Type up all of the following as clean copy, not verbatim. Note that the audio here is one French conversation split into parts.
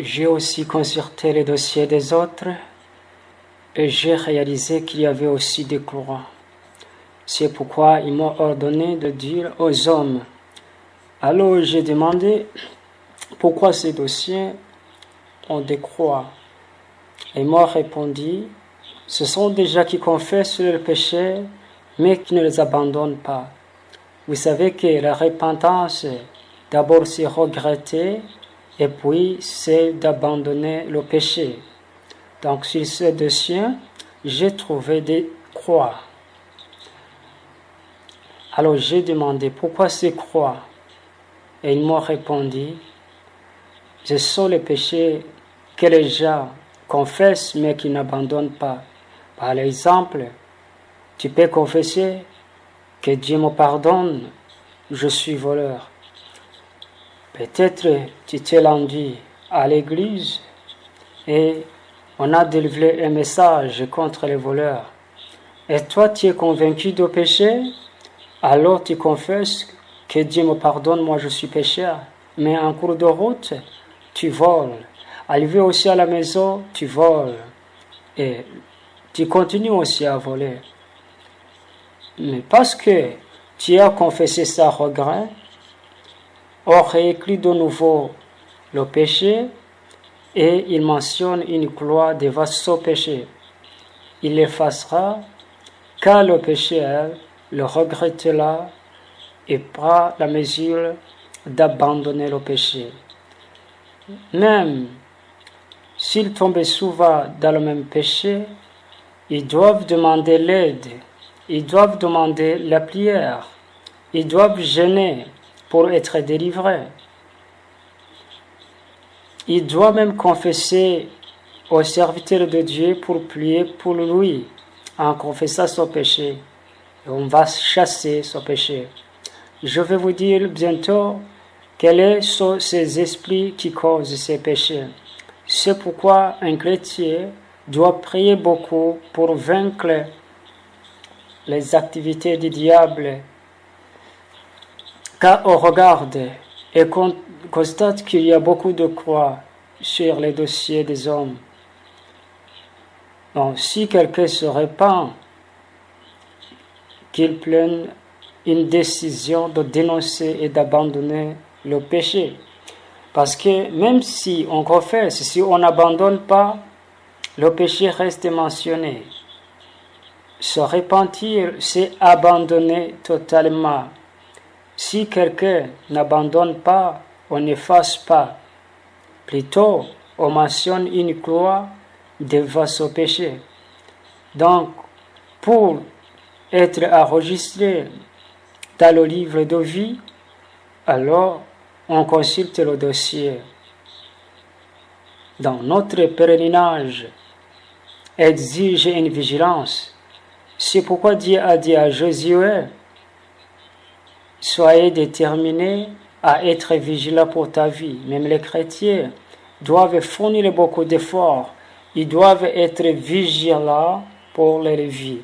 J'ai aussi consulté les dossiers des autres et j'ai réalisé qu'il y avait aussi des croix. C'est pourquoi ils m'ont ordonné de dire aux hommes. Alors j'ai demandé pourquoi ces dossiers ont des croix. Et ils m'ont répondu, ce sont des gens qui confessent leurs péchés, mais qui ne les abandonnent pas. Vous savez que la repentance, d'abord c'est regretter, et puis c'est d'abandonner le péché. Donc sur ce dossier, j'ai trouvé des croix. Alors j'ai demandé pourquoi ces croix. Et ils m'ont répondu, ce sont les péchés que les gens confessent mais qui n'abandonnent pas. Par exemple, tu peux confesser que Dieu me pardonne, je suis voleur. Peut-être tu t'es rendu à l'église et on a délivré un message contre les voleurs. Et toi tu es convaincu de péché, alors tu confesses que Dieu me pardonne, moi je suis pécheur. Mais en cours de route, tu voles. Arrivé aussi à la maison, tu voles. Et tu continues aussi à voler. Mais parce que tu as confessé ça regret, on réécrit de nouveau le péché et il mentionne une croix devant ce péché. Il l'effacera car le pécheur le regrettera et prend la mesure d'abandonner le péché. Même s'ils tombent souvent dans le même péché, ils doivent demander l'aide, ils doivent demander la prière, ils doivent jeûner pour être délivrés. Ils doivent même confesser au serviteur de Dieu pour prier pour lui en confessant son péché. Et on va chasser son péché. Je vais vous dire bientôt quels sont ces esprits qui causent ces péchés. C'est pourquoi un chrétien doit prier beaucoup pour vaincre les activités du diable. Car on regarde et constate qu'il y a beaucoup de croix sur les dossiers des hommes. Donc, si quelqu'un se répand, qu'il prenne une décision de dénoncer et d'abandonner le péché. Parce que même si on confesse, si on n'abandonne pas, le péché reste mentionné. Se repentir, c'est abandonner totalement. Si quelqu'un n'abandonne pas, on n'efface pas. Plutôt, on mentionne une croix devant ce péché. Donc, pour être enregistré dans le livre de vie, alors on consulte le dossier. Dans notre pèlerinage exige une vigilance. C'est pourquoi Dieu a dit à Josué, soyez déterminés à être vigilants pour ta vie. Même les chrétiens doivent fournir beaucoup d'efforts. Ils doivent être vigilants pour leur vie.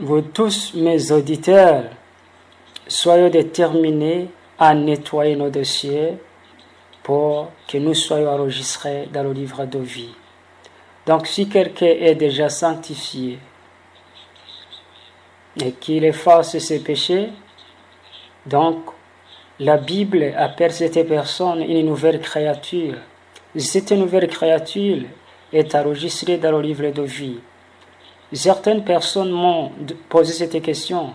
Vous tous, mes auditeurs, soyez déterminés à nettoyer nos dossiers pour que nous soyons enregistrés dans le livre de vie. Donc, si quelqu'un est déjà sanctifié et qu'il efface ses péchés, donc la Bible appelle cette personne une nouvelle créature. Cette nouvelle créature est enregistrée dans le livre de vie. Certaines personnes m'ont posé cette question.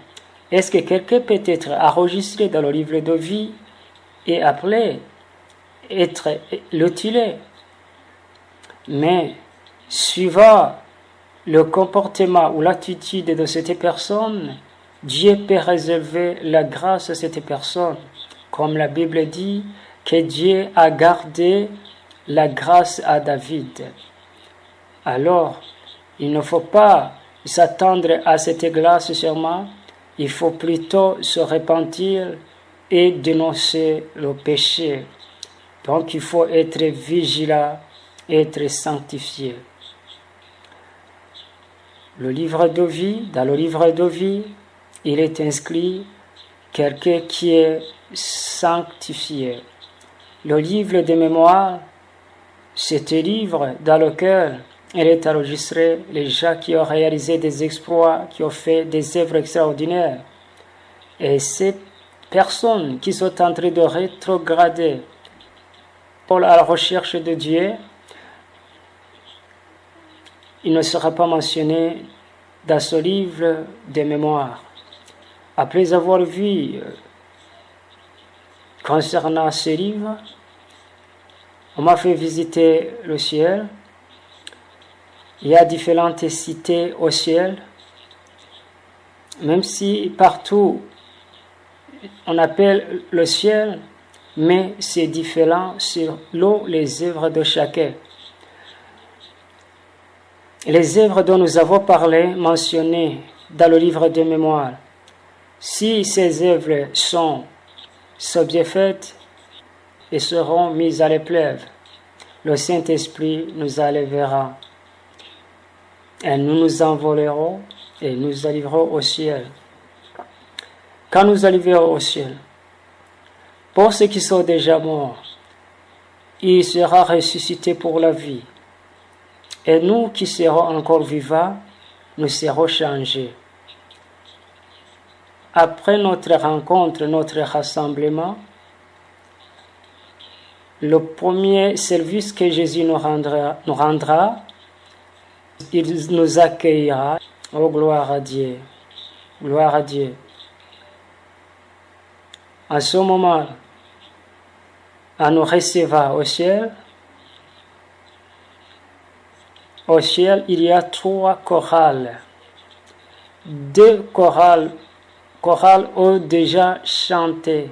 Est-ce que quelqu'un peut être enregistré dans le livre de vie et après être mutilé? Mais suivant le comportement ou l'attitude de cette personne, Dieu peut réserver la grâce à cette personne. Comme la Bible dit que Dieu a gardé la grâce à David. Alors, il ne faut pas s'attendre à cette grâce seulement, il faut plutôt se repentir et dénoncer le péché. Donc il faut être vigilant, être sanctifié. Le livre de vie, dans le livre de vie, il est inscrit quelqu'un qui est sanctifié. Le livre de mémoire, c'est un livre dans lequel il est enregistré les gens qui ont réalisé des exploits, qui ont fait des œuvres extraordinaires. Et ces personnes qui sont en train de rétrograder pour la recherche de Dieu, il ne sera pas mentionné dans ce livre de mémoire. Après avoir vu concernant ce livre, on m'a fait visiter le ciel. Il y a différentes cités au ciel, même si partout on appelle le ciel, mais c'est différent selon les œuvres de chacun. Les œuvres dont nous avons parlé, mentionnées dans le livre de mémoire, si ces œuvres sont bien faites et seront mises à l'épreuve, le Saint-Esprit nous enlèvera et nous nous envolerons et nous arriverons au ciel. Quand nous arriverons au ciel, pour ceux qui sont déjà morts, il sera ressuscité pour la vie. Et nous qui serons encore vivants, nous serons changés. Après notre rencontre, notre rassemblement, le premier service que Jésus nous rendra, il nous accueillera. Oh, gloire à Dieu. Gloire à Dieu. En ce moment, on nous recevra au ciel. Au ciel, il y a 3 chorales. 2 chorales ont déjà chanté,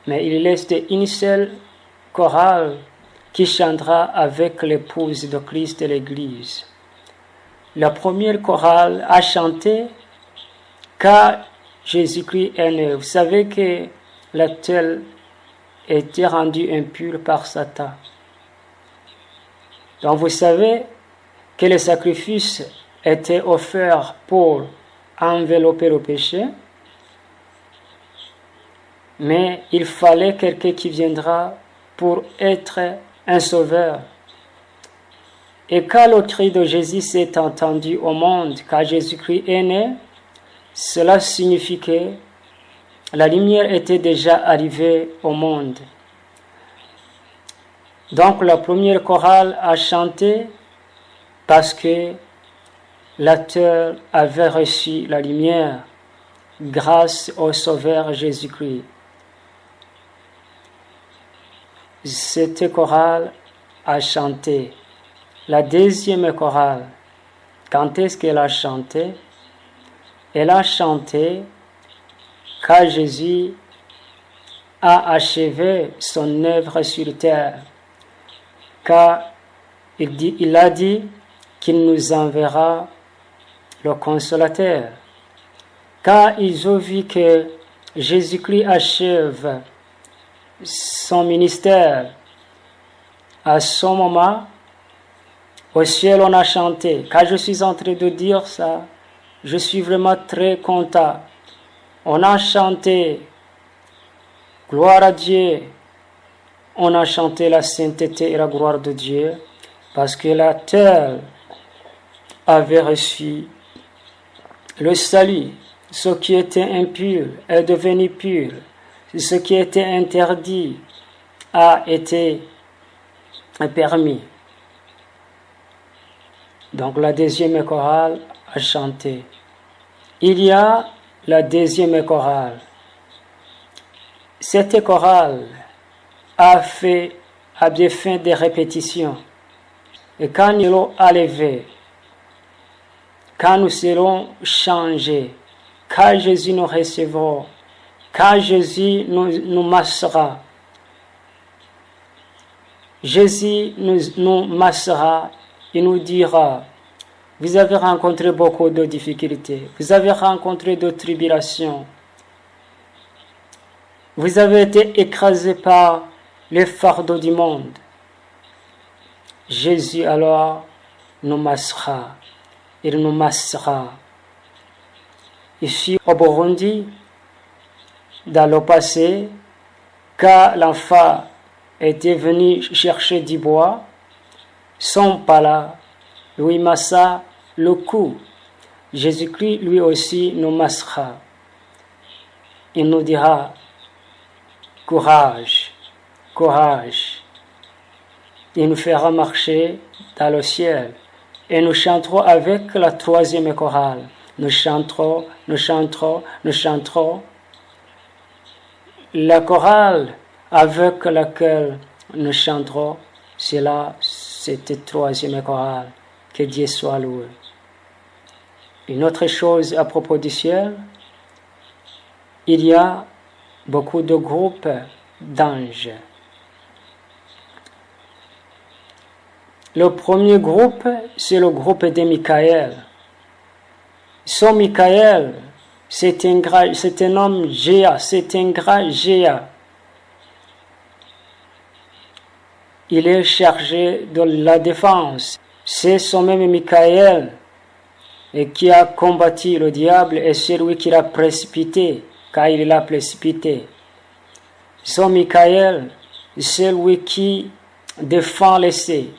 mais il reste une seule chorale qui chantera avec l'épouse de Christ et l'Église. La première chorale a chanté car Jésus-Christ est né. Vous savez que la terre était rendue impure par Satan. Donc vous savez que les sacrifices étaient offerts pour envelopper le péché, mais il fallait quelqu'un qui viendra pour être un sauveur. Et quand le cri de Jésus s'est entendu au monde, quand Jésus-Christ est né, cela signifie que la lumière était déjà arrivée au monde. Donc la première chorale a chanté parce que la terre avait reçu la lumière grâce au Sauveur Jésus-Christ. Cette chorale a chanté. La deuxième chorale, quand est-ce qu'elle a chanté? Elle a chanté quand Jésus a achevé son œuvre sur terre. Car il a dit qu'il nous enverra le Consolateur. Quand ils ont vu que Jésus-Christ achève son ministère, à ce moment, au ciel on a chanté. Quand je suis en train de dire ça, je suis vraiment très content. On a chanté gloire à Dieu. On a chanté la sainteté et la gloire de Dieu parce que la terre avait reçu le salut. Ce qui était impur est devenu pur. Ce qui était interdit a été permis. Donc la deuxième chorale a chanté. Il y a la deuxième chorale. Cette chorale a bien fait des répétitions. Et quand nous allons enlever, quand nous serons changés, quand Jésus nous recevra, quand Jésus nous massera, Jésus nous massera, il nous dira, vous avez rencontré beaucoup de difficultés, vous avez rencontré de tribulations, vous avez été écrasés par les fardeaux du monde. Jésus alors nous massera, il nous massera. Ici au Burundi, dans le passé, quand l'enfant était venu chercher du bois, sont pas là, lui massa le cou. Jésus-Christ lui aussi nous massera. Il nous dira courage, courage. Il nous fera marcher dans le ciel. Et nous chanterons avec la troisième chorale. Nous chanterons, nous chanterons, nous chanterons. La chorale avec laquelle nous chanterons, c'est là, cette troisième chorale. Que Dieu soit loué. Une autre chose à propos du ciel, il y a beaucoup de groupes d'anges. Le premier groupe, c'est le groupe de Michael. Son Michael, c'est un homme géant, c'est un grand géant. Il est chargé de la défense. C'est son même Michael qui a combattu le diable et celui qui l'a précipité, car il l'a précipité. Son Michael, c'est lui qui défend l'essai.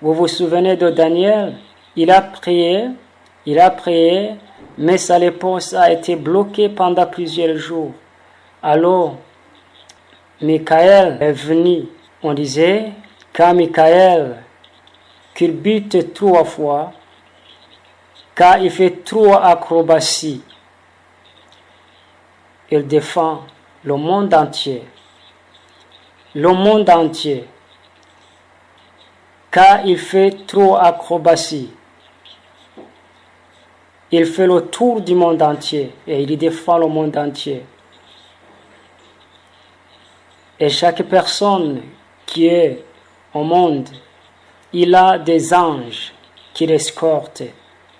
Vous vous souvenez de Daniel? Il a prié, mais sa réponse a été bloquée pendant plusieurs jours. Alors, Michael est venu. On disait, quand Michael culbute 3 fois, car il fait 3 acrobaties, il défend le monde entier. Le monde entier. Car il fait 3 acrobaties. Il fait le tour du monde entier et il défend le monde entier. Et chaque personne qui est au monde, il a des anges qui l'escortent,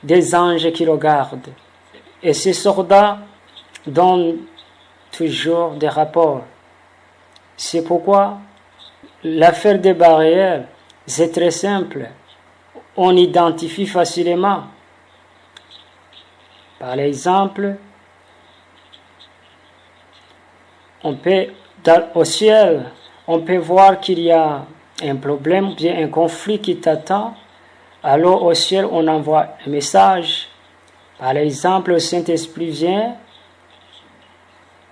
des anges qui le gardent. Et ces soldats donnent toujours des rapports. C'est pourquoi l'affaire des barrières, c'est très simple. On identifie facilement. Par exemple, au ciel, on peut voir qu'il y a un problème, bien un conflit qui t'attend. Alors au ciel, on envoie un message. Par exemple, le Saint-Esprit vient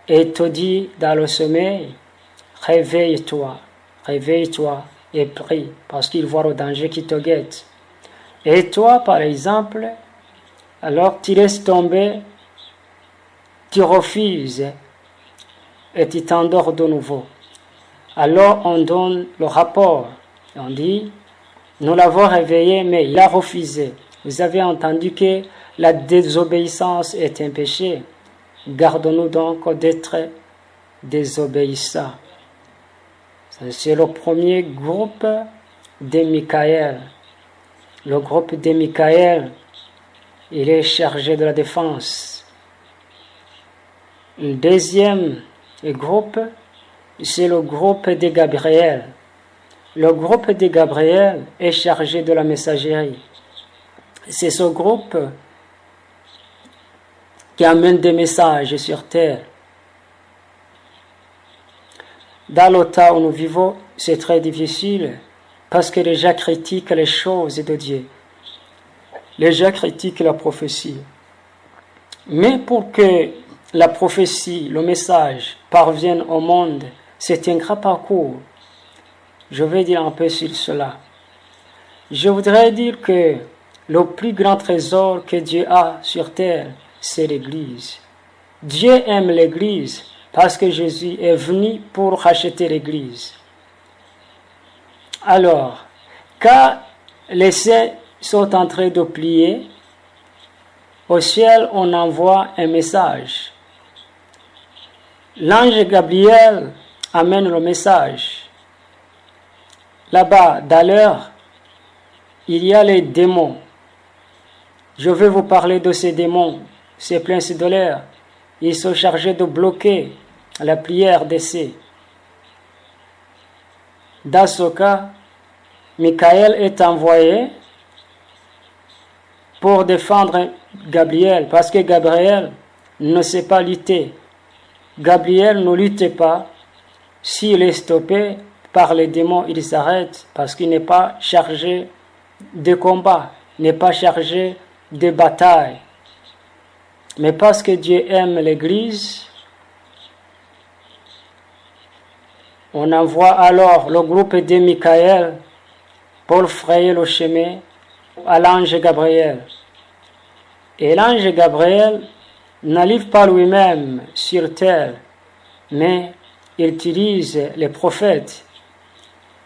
et te dit dans le sommeil, réveille-toi, réveille-toi et prie, parce qu'il voit le danger qui te guette. Et toi, par exemple, alors tu laisses tomber, tu refuses et tu t'endors de nouveau. Alors on donne le rapport. On dit, nous l'avons réveillé, mais il a refusé. Vous avez entendu que la désobéissance est un péché. Gardons-nous donc d'être désobéissants. C'est le premier groupe de Michael. Le groupe de Michael, il est chargé de la défense. Le deuxième groupe, c'est le groupe de Gabriel. Le groupe de Gabriel est chargé de la messagerie. C'est ce groupe qui amène des messages sur terre. Dans le temps où nous vivons, c'est très difficile parce que les gens critiquent les choses de Dieu. Les gens critiquent la prophétie. Mais pour que la prophétie, le message parvienne au monde, c'est un grand parcours. Je vais dire un peu sur cela. Je voudrais dire que le plus grand trésor que Dieu a sur terre, c'est l'Église. Dieu aime l'Église parce que Jésus est venu pour racheter l'Église. Alors, quand les saints sont en train de plier, au ciel, on envoie un message. L'ange Gabriel amène le message. Là-bas, d'ailleurs, il y a les démons. Je vais vous parler de ces démons, ces princes de l'air. Ils sont chargés de bloquer la prière d'essai. Dans ce cas, Michael est envoyé pour défendre Gabriel, parce que Gabriel ne sait pas lutter. Gabriel ne lutte pas. S'il est stoppé, par les démons, il s'arrête parce qu'il n'est pas chargé de combat, n'est pas chargé de bataille. Mais parce que Dieu aime l'Église, on envoie alors le groupe de Michael pour frayer le chemin à l'ange Gabriel. Et l'ange Gabriel n'arrive pas lui-même sur terre, mais il utilise les prophètes.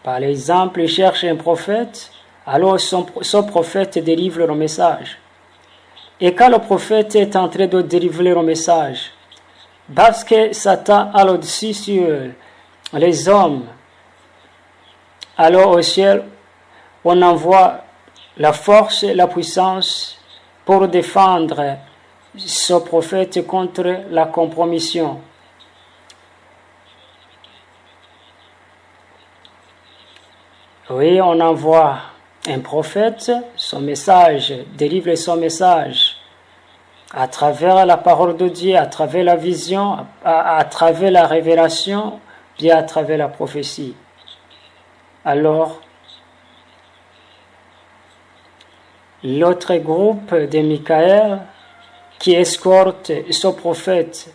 Par exemple, il cherche un prophète, alors son prophète délivre le message. Et quand le prophète est en train de délivrer le message, parce que Satan a au-dessus sur les hommes, alors au ciel, on envoie la force et la puissance pour défendre ce prophète contre la compromission. Oui, on envoie un prophète, son message, délivre son message à travers la parole de Dieu, à travers la vision, à travers la révélation, puis à travers la prophétie. Alors, l'autre groupe de Michael qui escorte ce prophète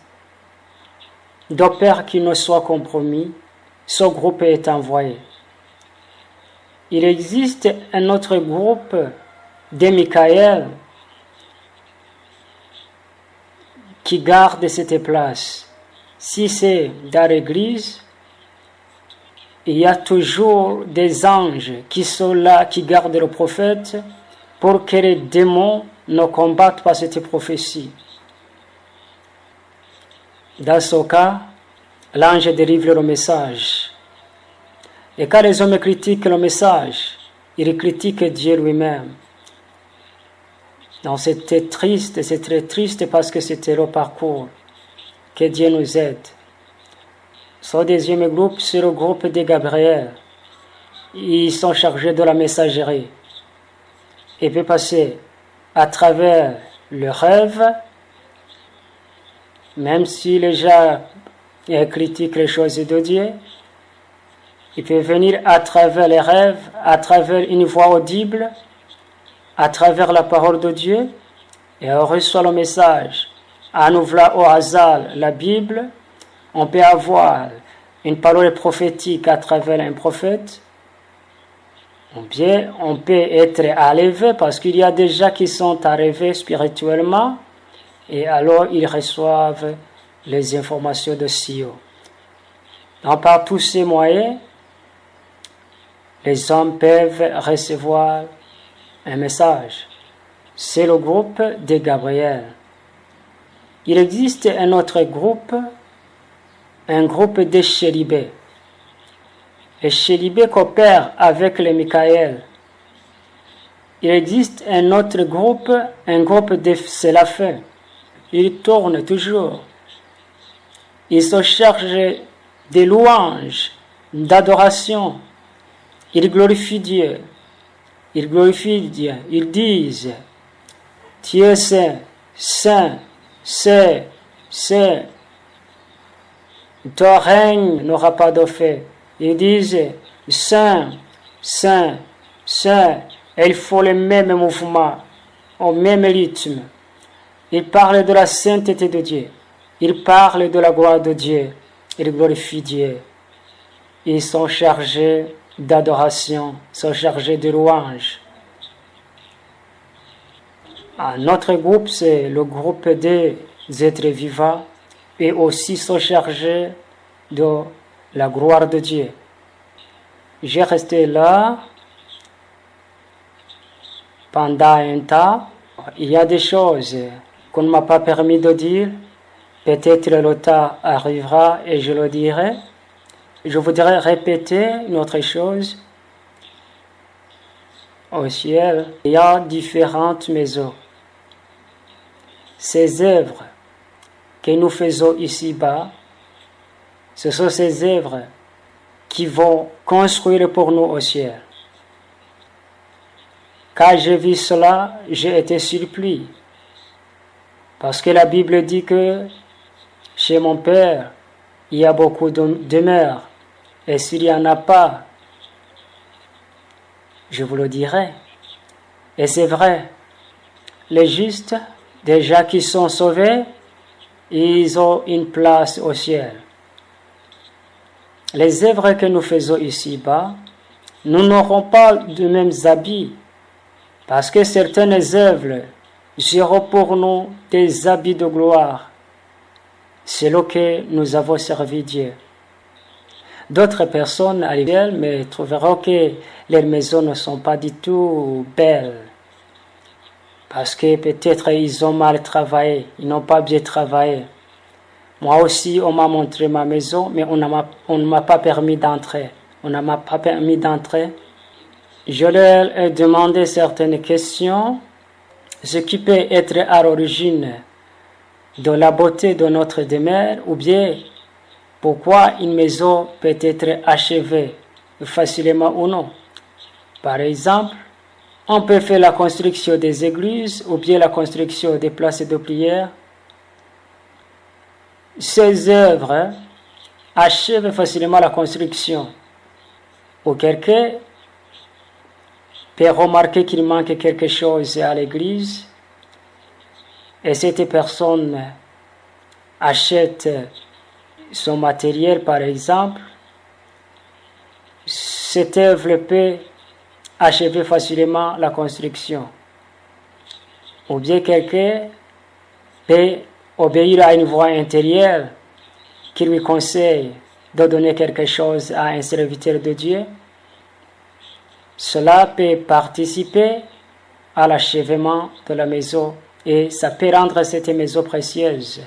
de peur qu'il ne soit compromis, ce groupe est envoyé. Il existe un autre groupe de Michael qui garde cette place. Si c'est dans l'église, il y a toujours des anges qui sont là, qui gardent le prophète pour que les démons ne combattent pas cette prophétie. Dans ce cas, l'ange délivre le message. Et quand les hommes critiquent le message, ils critiquent Dieu lui-même. Donc c'était triste, c'est très triste parce que c'était le parcours. Que Dieu nous aide. Ce deuxième groupe, c'est le groupe de Gabriel. Ils sont chargés de la messagerie. Il peut passer à travers le rêve, même si les gens critiquent les choses de Dieu. Il peut venir à travers les rêves, à travers une voix audible, à travers la parole de Dieu, et on reçoit le message. En ouvrant au hasard la Bible, on peut avoir une parole prophétique à travers un prophète, ou bien on peut être enlevé parce qu'il y a des gens qui sont arrivés spirituellement, et alors ils reçoivent les informations de Sio. Donc par tous ces moyens, les hommes peuvent recevoir un message. C'est le groupe de Gabriel. Il existe un autre groupe, un groupe de chérubins. Les chérubins coopèrent avec les Michael. Il existe un autre groupe, un groupe de séraphins. Ils tournent toujours. Ils se chargent de louanges, d'adoration. Ils glorifient Dieu. Ils glorifient Dieu. Ils disent, Dieu est saint, saint, saint. Ton règne n'aura pas de fait. Ils disent, saint, saint, saint. Et il faut le même mouvement, au même rythme. Ils parlent de la sainteté de Dieu. Ils parlent de la gloire de Dieu. Ils glorifient Dieu. Ils sont chargés d'adoration, sont chargés de louanges. Un autre groupe, c'est le groupe des êtres vivants, et aussi sont chargés de la gloire de Dieu. J'ai resté là pendant un temps. Il y a des choses qu'on ne m'a pas permis de dire. Peut-être le temps arrivera et je le dirai. Je voudrais répéter une autre chose. Au ciel, il y a différentes maisons. Ces œuvres que nous faisons ici-bas, ce sont ces œuvres qui vont construire pour nous au ciel. Quand j'ai vu cela, j'ai été surpris. Parce que la Bible dit que chez mon Père, il y a beaucoup de demeures. Et s'il n'y en a pas, je vous le dirai. Et c'est vrai, les justes, déjà qui sont sauvés, ils ont une place au ciel. Les œuvres que nous faisons ici-bas, nous n'aurons pas de mêmes habits, parce que certaines œuvres seront pour nous des habits de gloire, selon que nous avons servi Dieu. D'autres personnes arrivent, mais trouveront que leurs maisons ne sont pas du tout belles, parce que peut-être ils ont mal travaillé, ils n'ont pas bien travaillé. Moi aussi, on m'a montré ma maison, mais on ne m'a pas permis d'entrer. On ne m'a pas permis d'entrer. Je leur ai demandé certaines questions, ce qui peut être à l'origine de la beauté de notre demeure, ou bien pourquoi une maison peut être achevée facilement ou non. Par exemple, on peut faire la construction des églises ou bien la construction des places de prière. Ces œuvres achèvent facilement la construction. Ou quelqu'un peut remarquer qu'il manque quelque chose à l'église et cette personne achète son matériel, par exemple. Cette œuvre peut achever facilement la construction. Ou bien quelqu'un peut obéir à une voix intérieure qui lui conseille de donner quelque chose à un serviteur de Dieu. Cela peut participer à l'achèvement de la maison et ça peut rendre cette maison précieuse.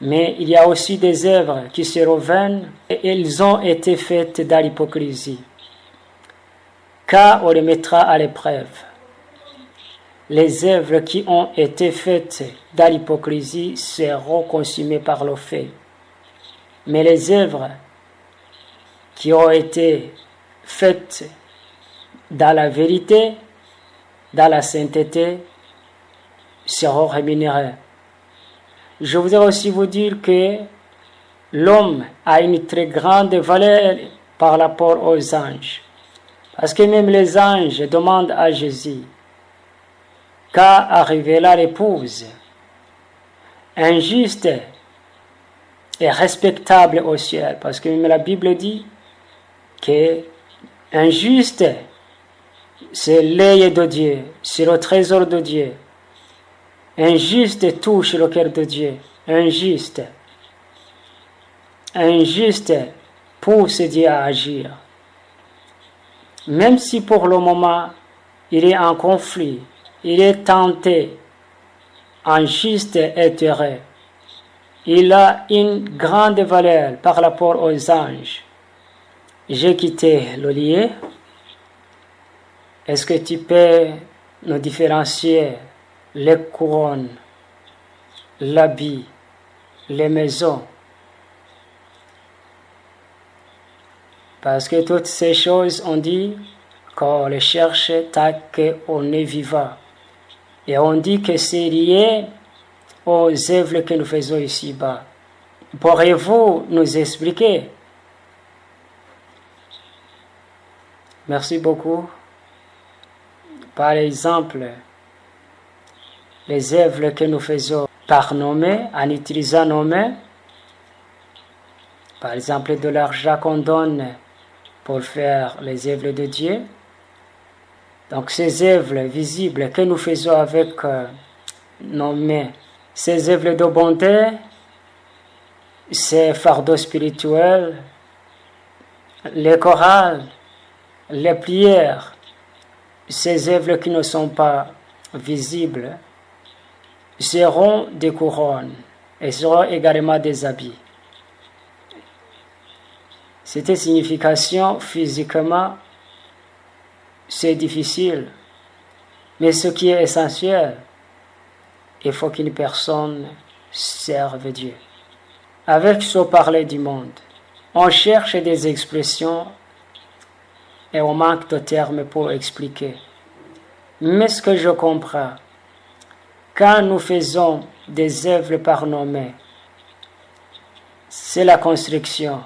Mais il y a aussi des œuvres qui seront vaines et elles ont été faites dans l'hypocrisie, car on les mettra à l'épreuve. Les œuvres qui ont été faites dans l'hypocrisie seront consumées par le feu. Mais les œuvres qui ont été faites dans la vérité, dans la sainteté, seront rémunérées. Je voudrais aussi vous dire que l'homme a une très grande valeur par rapport aux anges. Parce que même les anges demandent à Jésus, quand arrivera l'épouse, un juste est respectable au ciel. Parce que même la Bible dit qu'un juste, c'est l'œil de Dieu, c'est le trésor de Dieu. Un juste touche le cœur de Dieu. Un juste pousse Dieu à agir. Même si pour le moment, il est en conflit, il est tenté, un juste est heureux. Il a une grande valeur par rapport aux anges. J'ai quitté le lieu. Est-ce que tu peux nous différencier les couronnes, l'habit, les maisons? Parce que toutes ces choses, on dit qu'on les cherche tant qu'on est vivant. Et on dit que c'est lié aux œuvres que nous faisons ici-bas. Pourriez-vous nous expliquer? Merci beaucoup. Par exemple, les œuvres que nous faisons par nos mains, en utilisant nos mains, par exemple de l'argent qu'on donne pour faire les œuvres de Dieu. Donc ces œuvres visibles que nous faisons avec nos mains, ces œuvres de bonté, ces fardeaux spirituels, les chorales, les prières, ces œuvres qui ne sont pas visibles, seront des couronnes et seront également des habits. Cette signification, physiquement, c'est difficile. Mais ce qui est essentiel, il faut qu'une personne serve Dieu. Avec ce parler du monde, on cherche des expressions et on manque de termes pour expliquer. Mais ce que je comprends, quand nous faisons des œuvres par nos mains, c'est la construction.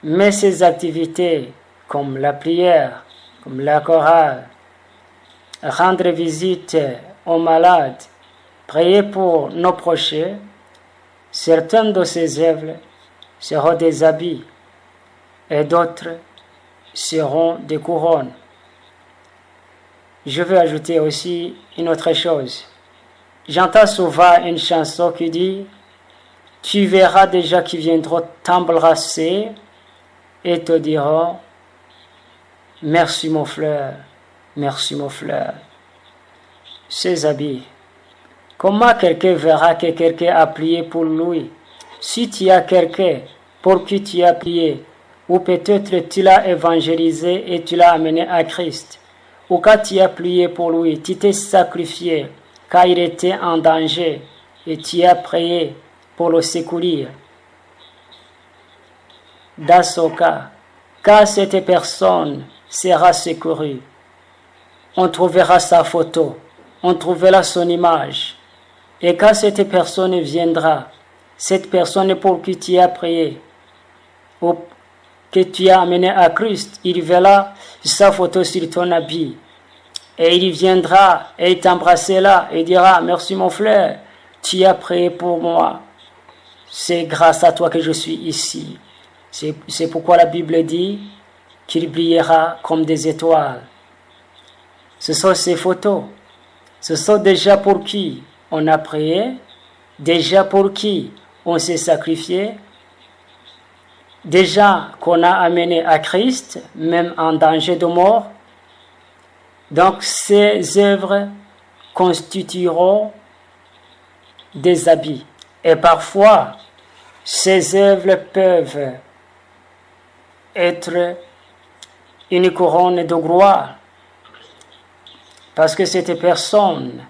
Mais ces activités, comme la prière, comme la chorale, rendre visite aux malades, prier pour nos proches, certaines de ces œuvres seront des habits et d'autres seront des couronnes. Je veux ajouter aussi une autre chose. J'entends souvent une chanson qui dit « Tu verras déjà qui viendront t'embrasser et te diront « Merci mon frère, merci mon frère. » Ces habits. Comment quelqu'un verra que quelqu'un a prié pour lui? Si tu as quelqu'un pour qui tu as prié, ou peut-être tu l'as évangélisé et tu l'as amené à Christ, ou quand tu as prié pour lui, tu t'es sacrifié car il était en danger et tu as prié pour le secourir. Dans ce cas, quand cette personne sera secourue, on trouvera sa photo, on trouvera son image. Et quand cette personne viendra, cette personne pour qui tu as prié, ou que tu as amené à Christ, il verra sa photo sur ton habit. Et il viendra et il t'embrassera et dira « Merci mon frère, tu as prié pour moi. C'est grâce à toi que je suis ici. » C'est pourquoi la Bible dit qu'il brillera comme des étoiles. Ce sont ces photos. Ce sont déjà pour qui on a prié, déjà pour qui on s'est sacrifié, déjà qu'on a amené à Christ, même en danger de mort. Donc ces œuvres constitueront des habits. Et parfois, ces œuvres peuvent être une couronne de gloire. Parce que cette personne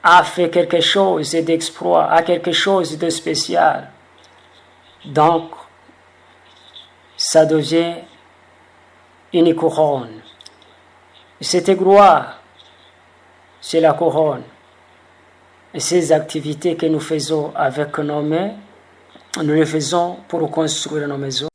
a fait quelque chose d'exploit, a quelque chose de spécial. Donc, ça devient une couronne. Cette gloire, c'est la couronne. Et ces activités que nous faisons avec nos mains, nous les faisons pour construire nos maisons.